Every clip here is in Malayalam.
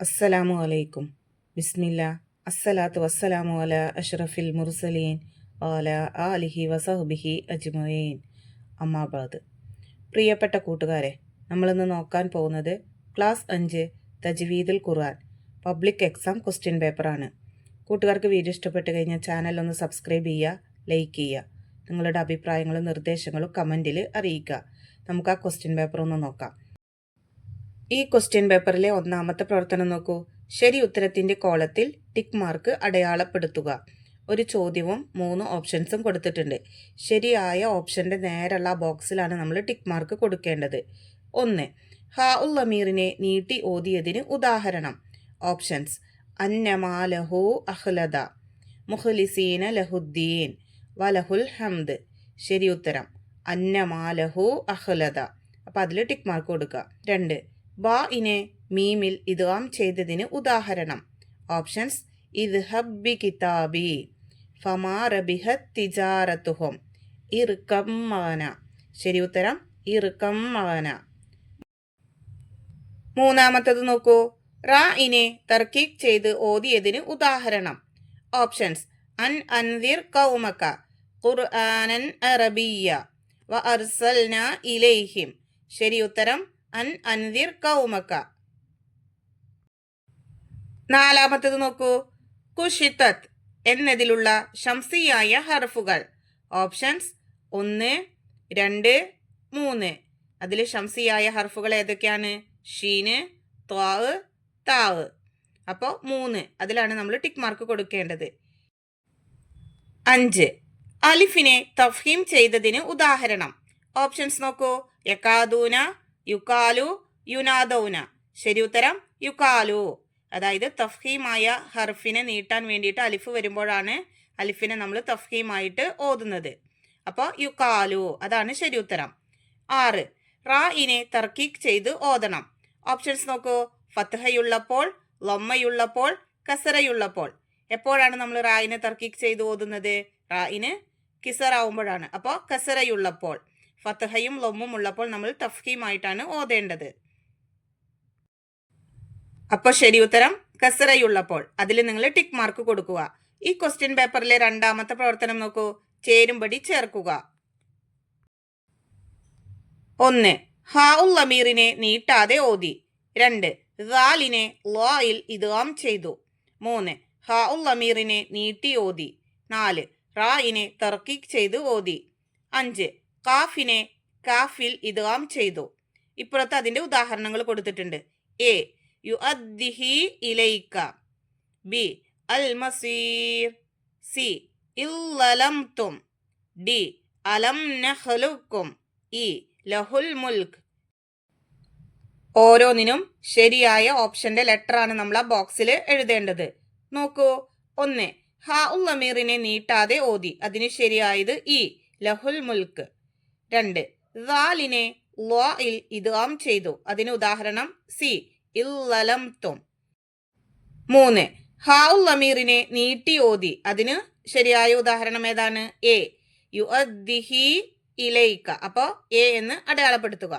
അസ്സലാമു അലൈക്കും. ബിസ്മില്ല. അസ്സലാത്തു വസ്സലാമു അല അഷ്റഫിൽ മുർസലീൻ അല ആലിഹി വസഹ്ബിഹി അജ്മഈൻ. അമ്മാബാദ്. പ്രിയപ്പെട്ട കൂട്ടുകാരെ, നമ്മളിന്ന് നോക്കാൻ പോകുന്നത് ക്ലാസ് 5 തജ്വീദുൽ ഖുർആൻ പബ്ലിക് എക്സാം ക്വസ്റ്റ്യൻ പേപ്പറാണ്. കൂട്ടുകാർക്ക് വീഡിയോ ഇഷ്ടപ്പെട്ട് കഴിഞ്ഞാൽ ചാനൽ ഒന്ന് സബ്സ്ക്രൈബ് ചെയ്യുക, ലൈക്ക് ചെയ്യുക. നിങ്ങളുടെ അഭിപ്രായങ്ങളും നിർദ്ദേശങ്ങളും കമൻറ്റിൽ അറിയിക്കുക. നമുക്ക് ആ ക്വസ്റ്റ്യൻ പേപ്പർ ഒന്ന് നോക്കാം. ഈ ക്വസ്റ്റ്യൻ പേപ്പറിലെ ഒന്നാമത്തെ പ്രവർത്തനം നോക്കൂ. ശരി ഉത്തരത്തിന്റെ കോളത്തിൽ ടിക്ക് മാർക്ക് അടയാളപ്പെടുത്തുക. ഒരു ചോദ്യവും 3 ഓപ്ഷൻസും കൊടുത്തിട്ടുണ്ട്. ശരിയായ ഓപ്ഷന്റെ നേരെയുള്ള ബോക്സിലാണ് നമ്മൾ ടിക്ക് മാർക്ക് കൊടുക്കേണ്ടത്. 1. ഹാ ഉൽ അമീറിനെ നീട്ടി ഓതിയതിന് ഉദാഹരണം. ഓപ്ഷൻസ്: അന്നമാലഹു അഹ്ലദ, മുഖ്ലിസീന ലഹുദ്ദീൻ, വലഹുൽ ഹംദ്. ശരി ഉത്തരം അന്നമാലഹു അഹ്ലദ. അപ്പം അതിൽ ടിക്ക് മാർക്ക് കൊടുക്കുക. 2. ബാഇനെ മീമിൽ ഇദ്ഗാം ചെയ്തതിന് ഉദാഹരണം. ഓപ്ഷൻസ്: ഇദ്ഹബ് ബി കിതാബി, ഫമാ റബിഹത് തിജാറത്തുഹും, ഇർകം മഅന. ശരി ഉത്തരം ഇർകം മഅന. മൂന്നാമത്തത് നോക്കൂ. റാഇനെ തർക്കീക് ചെയ്ത് ഓതിയതിന് ഉദാഹരണം. ഓപ്ഷൻസ്: അൻ അൻദിർ ഖൗമക ഖുർആനൻ അറബിയ്യ വ അർസൽന ഇലൈഹിം. ശരി ഉത്തരം അൻ അൻദിർ ഖൗമക. നാലാമത്തത് നോക്കൂ. കുഷിതത് എന്നതിലുള്ള ശംസിയായ ഹർഫുകൾ. ഓപ്ഷൻസ്: 1, 2, 3. അതിൽ ശംസിയായ ഹർഫുകൾ ഏതൊക്കെയാണ്? ഷീന്, ത്വാ, താവ്. അപ്പോൾ 3 അതിലാണ് നമ്മൾ ടിക്ക് മാർക്ക് കൊടുക്കേണ്ടത്. 5. അലിഫിനെ തഫ്ഹീം ചെയ്തതിന് ഉദാഹരണം. ഓപ്ഷൻസ് നോക്കൂ. യകാദൂന, യുകാലു, യുനാദൗന. ശരി ഉത്തരം യുകാലു. അതായത് തഫ്ഹീമായ ഹർഫിനെ നീട്ടാൻ വേണ്ടിയിട്ട് അലിഫ് വരുമ്പോഴാണ് അലിഫിനെ നമ്മൾ തഫ്ഹീമായിട്ട് ഓതുന്നത്. അപ്പോൾ യുകാലു അതാണ് ശരി ഉത്തരം. 6. റാഇനെ തർക്കീക് ചെയ്ത് ഓതണം. ഓപ്ഷൻസ് നോക്കൂ. ഫത്ഹയുള്ളപ്പോൾ, ലൊമ്മയുള്ളപ്പോൾ, കസറയുള്ളപ്പോൾ. എപ്പോഴാണ് നമ്മൾ റായിനെ തർക്കീക് ചെയ്ത് ഓതുന്നത്? റായിന് കിസറാവുമ്പോഴാണ്. അപ്പോൾ കസറയുള്ളപ്പോൾ. ഫത്ഹയും ലൊമ്മും ഉള്ളപ്പോൾ നമ്മൾ തഫ്ഹീമായിട്ടാണ് ഓതേണ്ടത്. അപ്പോൾ ശരി ഉത്തരം കസറയുള്ളപ്പോൾ. അതിൽ നിങ്ങൾ ടിക്ക് മാർക്ക് കൊടുക്കുക. ഈ ക്വസ്റ്റ്യൻ പേപ്പറിലെ രണ്ടാമത്തെ പ്രവർത്തനം നോക്കൂ. ചേരുംപടി ചേർക്കുക. 1. ഹാ ഉൽ അമീറിനെ നീട്ടാതെ ഓതി. 2. ദാലിനെ ലായിൽ ഇദ്ഗാം ചെയ്തു. 3. ഹാ ഉൽ അമീറിനെ നീട്ടി ഓതി. 4. റായിനെ തർക്കീക് ചെയ്ത് ഓതി. 5. കാഫിനെ കാഫിൽ ഇദ്ഗാം ചെയ്തു. ഇപ്പുറത്ത് അതിന്റെ ഉദാഹരണങ്ങൾ കൊടുത്തിട്ടുണ്ട്. എ. യുഅദ്ദിഹി ഇലൈക. ബി. അൽ മസീർ. സി. ഇല്ലലംതും. ഡി. അലം നഖ്ലുക്കും. ഇ. ലഹുൽ മുൽക്ക്. ഓരോന്നിനും ശരിയായ ഓപ്ഷന്റെ ലെറ്ററാണ് നമ്മൾ ആ ബോക്സിൽ എഴുതേണ്ടത്. നോക്കൂ. 1. ഹാ ഉൽ അമീറിനെ നീട്ടാതെ ഓതി. അതിന് ശരിയായത് ഇ, ലഹുൽ മുൽക്ക്. 2. ദാലിനെ ലായിൽ ഇദ്ഗാം ചെയ്തു. അതിന് ഉദാഹരണം സി, ഇല്ലലംതും. 3. ഹാ ഉൽ അമീറിനെ നീട്ടി ഓതി. അതിന് ശരിയായ ഉദാഹരണം ഏതാണ്? എ, യുഅദ്ദിഹി ഇലൈക. അപ്പോൾ എ എന്ന് അടയാളപ്പെടുത്തുക.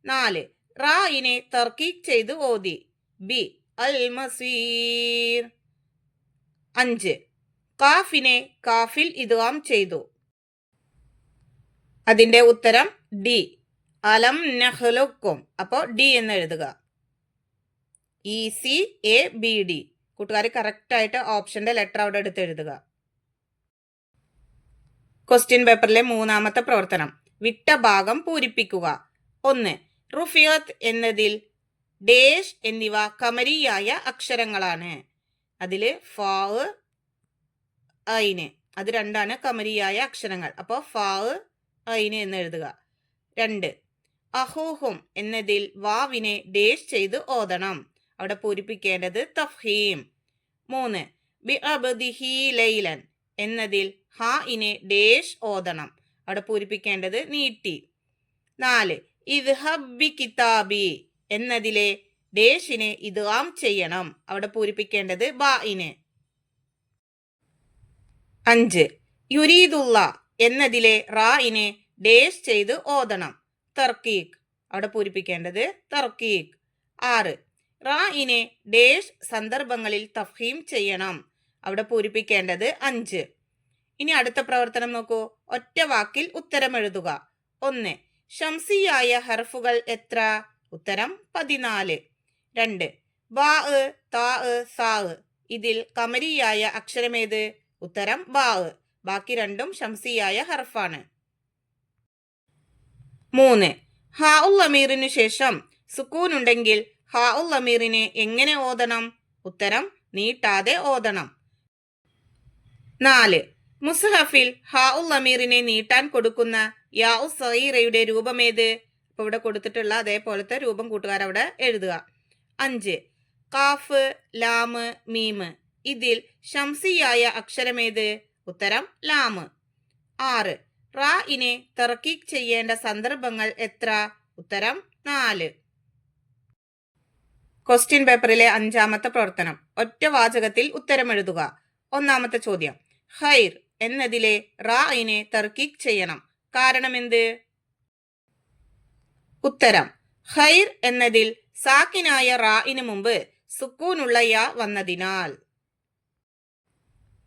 4. റായിനെ തർക്കീക് ചെയ്ത് ഓതി. ബി, അൽ മസീർ. 5. കാഫിനെ കാഫിൽ ഇദ്ഗാം ചെയ്തു. അതിന്റെ ഉത്തരം ഡി, അലം നഖ്ലുക്കും. അപ്പോൾ ഡി എന്ന് എഴുതുക. ECABD. കൂട്ടുകാർ കറക്റ്റ് ആയിട്ട് ഓപ്ഷന്റെ ലെറ്റർ അവിടെ എടുത്ത് എഴുതുക. ക്വസ്റ്റ്യൻ പേപ്പറിലെ മൂന്നാമത്തെ പ്രവർത്തനം. വിട്ട ഭാഗം പൂരിപ്പിക്കുക. 1. റുഫിയത്ത് എന്നതിൽ ഡേഷ് എന്നിവ കമരിയായ അക്ഷരങ്ങളാണ്. അതിൽ ഫാ, ഐന്, അത് രണ്ടാണ് കമരിയായ അക്ഷരങ്ങൾ. അപ്പോൾ ഫാ, ഐന് എന്ന് എഴുതുക. 2. അഹൂഹും എന്നതിൽ വാവിനെ ഡേഷ് ചെയ്ത് ഓതണം. അവിടെ പൂരിപ്പിക്കേണ്ടത് തഫ്ഹീം. 3. ബി അബ്ദിഹി ലൈലൻ എന്നതിൽ ഹാഇനെ ഡേഷ് ഓതണം. അവിടെ പൂരിപ്പിക്കേണ്ടത് നീട്ടി. 4. ഇദ്ഹബ് ബി കിതാബി എന്നതിലെ ഡേഷിനെ ഇദ്ഗാം ചെയ്യണം. അവിടെ പൂരിപ്പിക്കേണ്ടത് ബാഇനെ. 5. യുരീദുള്ള എന്നതിലെ റായിനെ ഡേഷ് ചെയ്ത് ഓതണം. തർക്കീക്. അവിടെ പൂരിപ്പിക്കേണ്ടത് തർക്കീക്. 6. റാഇനെ ഡേഷ് സന്ദർഭങ്ങളിൽ തഫ്ഹീം ചെയ്യണം. അവിടെ പൂരിപ്പിക്കേണ്ടത് 5. ഇനി അടുത്ത പ്രവർത്തനം നോക്കൂ. ഒറ്റ വാക്കിൽ ഉത്തരം എഴുതുക. 1. ഷംസിയായ ഹർഫുകൾ എത്ര? ഉത്തരം 14. 2. ബാ, താ, സാ. ഇതിൽ കമരിയായ അക്ഷരമേത്? ഉത്തരം ബാ. ബാക്കി രണ്ടും ഷംസിയായ ഹർഫാണ്. 3. ഹാ ഉൽ അമീറിനു ശേഷം സുക്കൂൻ ഉണ്ടെങ്കിൽ ഹാ ഉൽ അമീറിനെ എങ്ങനെ ഓതണം? ഉത്തരം നീട്ടാതെ ഓതണം. 4. മുസ്ഹഫിൽ ഹാ ഉൽ അമീറിനെ നീട്ടാൻ കൊടുക്കുന്ന യാ ഉ സഗീറയുടെ രൂപമേത്? ഇപ്പൊ ഇവിടെ കൊടുത്തിട്ടുള്ള അതേപോലത്തെ രൂപം കൂട്ടുകാരവിടെ എഴുതുക. 5. കാഫ്, ലാമ്, മീമ്. ഇതിൽ ഷംസിയായ അക്ഷരമേത്? ഉത്തരം ലാമ്. 6. റാഇനെ തർക്കീക്ക് ചെയ്യേണ്ട സന്ദർഭങ്ങൾ എത്ര? ഉത്തരം 4. ക്വസ്റ്റ്യൻ പേപ്പറിലെ 5ാമത്തെ പ്രവർത്തനം. ഒറ്റ വാചകത്തിൽ ഉത്തരം എഴുതുക. 1ാമത്തെ ചോദ്യം. ഖൈർ എന്നതിലെ റാഇനെ തർക്കീക്ക് ചെയ്യണം. കാരണമെന്ത്? ഉത്തരം ഖൈർ എന്നതിൽ സാക്കിനായ റാഇന് മുമ്പ് സുക്കൂനുള്ള യാ വന്നതിനാൽ.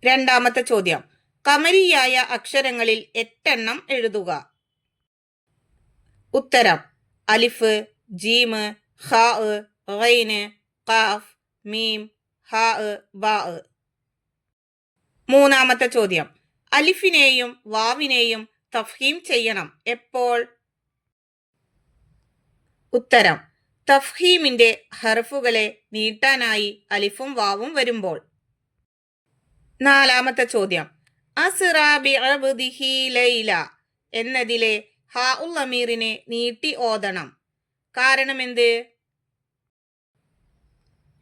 2ാമത്തെ ചോദ്യം. കമരിയായ അക്ഷരങ്ങളിൽ 8 എണ്ണം എഴുതുക. ഉത്തരം അലിഫ്, ജീം, ഖാ, ഗൈന്, ഖാഫ്, മീം, ഹാ, ബാ. 3ാമത്തെ ചോദ്യം. അലിഫിനെയും വാവിനെയും തഫ്ഹീം ചെയ്യണം. എപ്പോൾ? ഉത്തരം തഫ്ഹീമിന്റെ ഹർഫുകളെ നീട്ടാനായി അലിഫും വാവും വരുമ്പോൾ. 4ാമത്തെ ചോദ്യം. അസ്റാ ബിഅബ്ദിഹി ലൈല എന്നതിലെ ഹാ ഉൽ അമീറിനെ നീട്ടി ഓതണം. കാരണമെന്ത്?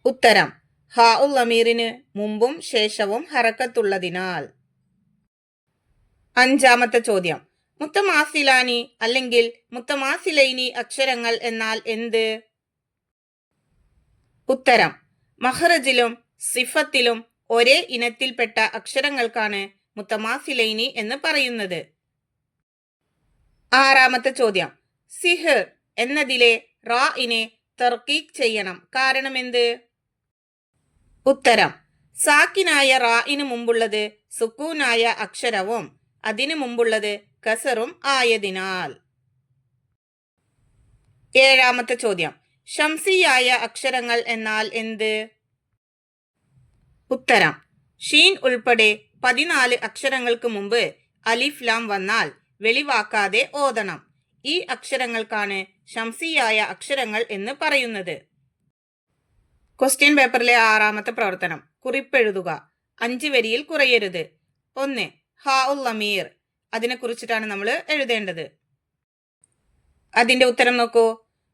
ഉത്തരം ഹാ ഉൽ അമീറിന് മുമ്പും ശേഷവും ഹറക്കത്തുള്ളതിനാൽ. 5ാമത്തെ ചോദ്യം. മുത്തമാസിലാനി അല്ലെങ്കിൽ മുത്തമാസിലൈനി അക്ഷരങ്ങൾ എന്നാൽ എന്ത്? ഉത്തരം മഖ്റജിലും സിഫത്തിലും ഒരേ ഇനത്തിൽപ്പെട്ട അക്ഷരങ്ങൾക്കാണ് മുത്തമാസിലൈനി എന്ന് പറയുന്നത്. 6ാമത്തെ ചോദ്യം. സിഹർ എന്നതിലെ റാഇനെ തർക്കീക്ക് ചെയ്യണം. കാരണമെന്ത്? ഉത്തരം സാക്കിനായ റാഇന് മുമ്പുള്ളത് സുക്കൂനായ അക്ഷരവും അതിനു മുമ്പുള്ളത് കസറും ആയതിനാൽ. 7ാമത്തെ ചോദ്യം. ഷംസിയായ അക്ഷരങ്ങൾ എന്നാൽ എന്ത്? ഉത്തരം ഷീൻ ഉൾപ്പെടെ 14 അക്ഷരങ്ങൾക്ക് മുമ്പ് അലിഫ് ലാം വന്നാൽ വെളിവാക്കാതെ ഓതണം. ഈ അക്ഷരങ്ങൾക്കാണ് ഷംസിയായ അക്ഷരങ്ങൾ എന്ന് പറയുന്നത്. ക്വസ്റ്റ്യൻ പേപ്പറിലെ 6ാമത്തെ പ്രവർത്തനം. കുറിപ്പെഴുതുക. 5 വരിയിൽ കുറയരുത്. 1. ഹാ ഉൽ അമീർ. അതിനെക്കുറിച്ചിട്ടാണ് നമ്മൾ എഴുതേണ്ടത്. അതിന്റെ ഉത്തരം നോക്കൂ.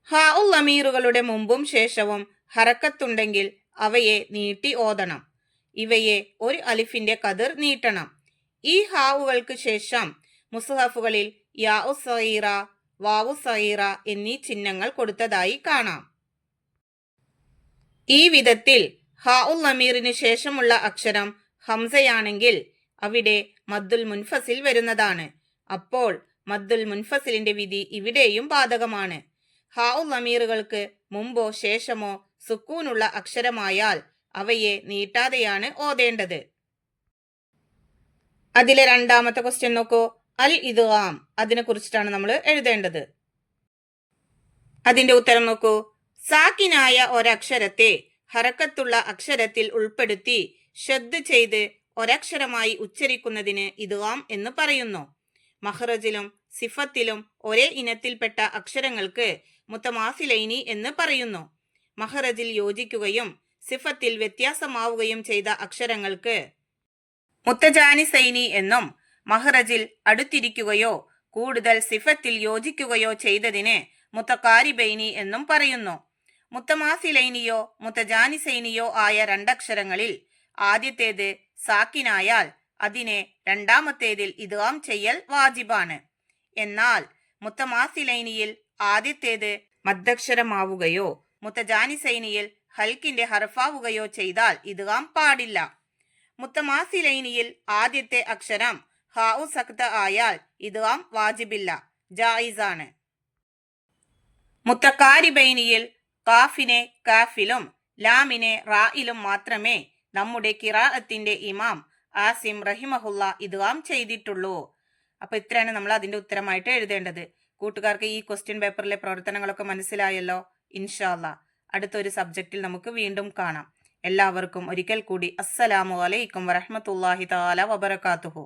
ഹാ ഉൽ അമീറുകളുടെ മുമ്പും ശേഷവും ഹറക്കത്തുണ്ടെങ്കിൽ അവയെ നീട്ടി ഓതണം. ഇവയെ ഒരു അലിഫിന്റെ കതിർ നീട്ടണം. ഈ ഹാവുകൾക്ക് ശേഷം മുസ്ഹഫുകളിൽ യാ ഉ സഗീറ, വാവു സഗീറ എന്നീ ചിഹ്നങ്ങൾ കൊടുത്തതായി കാണാം. ഈ വിധത്തിൽ ഹാ ഉൽ അമീറിന് ശേഷമുള്ള അക്ഷരം ഹംസയാണെങ്കിൽ അവിടെ മദ്ദുൽ മുൻഫസിൽ വരുന്നതാണ്. അപ്പോൾ മദ്ദുൽ മുൻഫസിലിന്റെ വിധി ഇവിടെയും ബാധകമാണ്. ഹാ ഉൽ അമീറുകൾക്ക് മുമ്പോ ശേഷമോ സുക്കൂനുള്ള അക്ഷരമായാൽ അവയെ നീട്ടാതെയാണ് ഓതേണ്ടത്. അതിലെ 2ാമത്തെ ക്വസ്റ്റ്യൻ നോക്കൂ. അൽ ഇദ്ഗാം. അതിനെ കുറിച്ചിട്ടാണ് നമ്മൾ എഴുതേണ്ടത്. അതിന്റെ ഉത്തരം നോക്കൂ. സാക്കിനായ ഒരക്ഷരത്തെ ഹറക്കത്തുള്ള അക്ഷരത്തിൽ ഉൾപ്പെടുത്തി ഷദ് ചെയ്ത് ഒരക്ഷരമായി ഉച്ചരിക്കുന്നതിന് ഇദ്ഗാം എന്ന് പറയുന്നു. മഖ്റജിലും സിഫത്തിലും ഒരേ ഇനത്തിൽപ്പെട്ട അക്ഷരങ്ങൾക്ക് മുത്തമാസിലൈനി എന്ന് പറയുന്നു. മഖ്റജിൽ യോജിക്കുകയും സിഫത്തിൽ വ്യത്യാസമാവുകയും ചെയ്ത അക്ഷരങ്ങൾക്ക് മുത്തജാനിസൈനി എന്നും മഖ്റജിൽ അടുത്തിരിക്കുകയോ കൂടുതൽ സിഫത്തിൽ യോജിക്കുകയോ ചെയ്തതിന് മുത്തഖാരിബൈനി എന്നും പറയുന്നു. മുത്തമാസിലൈനിയോ മുത്തജാനിസൈനിയോ ആയ 2 അക്ഷരങ്ങളിൽ ആദ്യത്തേത് സാക്കിനായാൽ അതിനെ രണ്ടാമത്തേതിൽ ഇദ്ഗാം ചെയ്യൽ വാജിബാണ്. എന്നാൽ മുത്തമാസിലൈനിയിൽ ആദ്യത്തേത് മദ്ദക്ഷരമാവുകയോ മുത്തജാനിസൈനിയിൽ ഹൽക്കിന്റെ ഹർഫാവുകയോ ചെയ്താൽ ഇദ്ഗാം പാടില്ല. മുത്തമാസിലൈനിയിൽ ആദ്യത്തെ അക്ഷരം ഹാ ഉ സക്ത ആയാൽ ഇദ്ഗാം വാജിബില്ല, ജായിസാണ്. മുത്തഖാരിബൈനിയിൽ കാഫിനെ കാഫിലും ലാമിനെ റായിലും മാത്രമേ നമ്മുടെ ഖിറാഅത്തിന്റെ ഇമാം ആസിം റഹിമഹുല്ല ഇദ്ഗാം ചെയ്തിട്ടുള്ളൂ. അപ്പൊ ഇത്രയാണ് നമ്മൾ അതിന്റെ ഉത്തരമായിട്ട് എഴുതേണ്ടത്. കൂട്ടുകാർക്ക് ഈ ക്വസ്റ്റ്യൻ പേപ്പറിലെ പ്രവർത്തനങ്ങളൊക്കെ മനസ്സിലായല്ലോ. ഇൻഷാ അല്ലാഹ് അടുത്തൊരു സബ്ജക്റ്റിൽ നമുക്ക് വീണ്ടും കാണാം. എല്ലാവർക്കും ഒരിക്കൽ കൂടി അസ്സലാമു അലൈക്കും വറഹ്മത്തുള്ളാഹി തആല വബറകാതുഹു.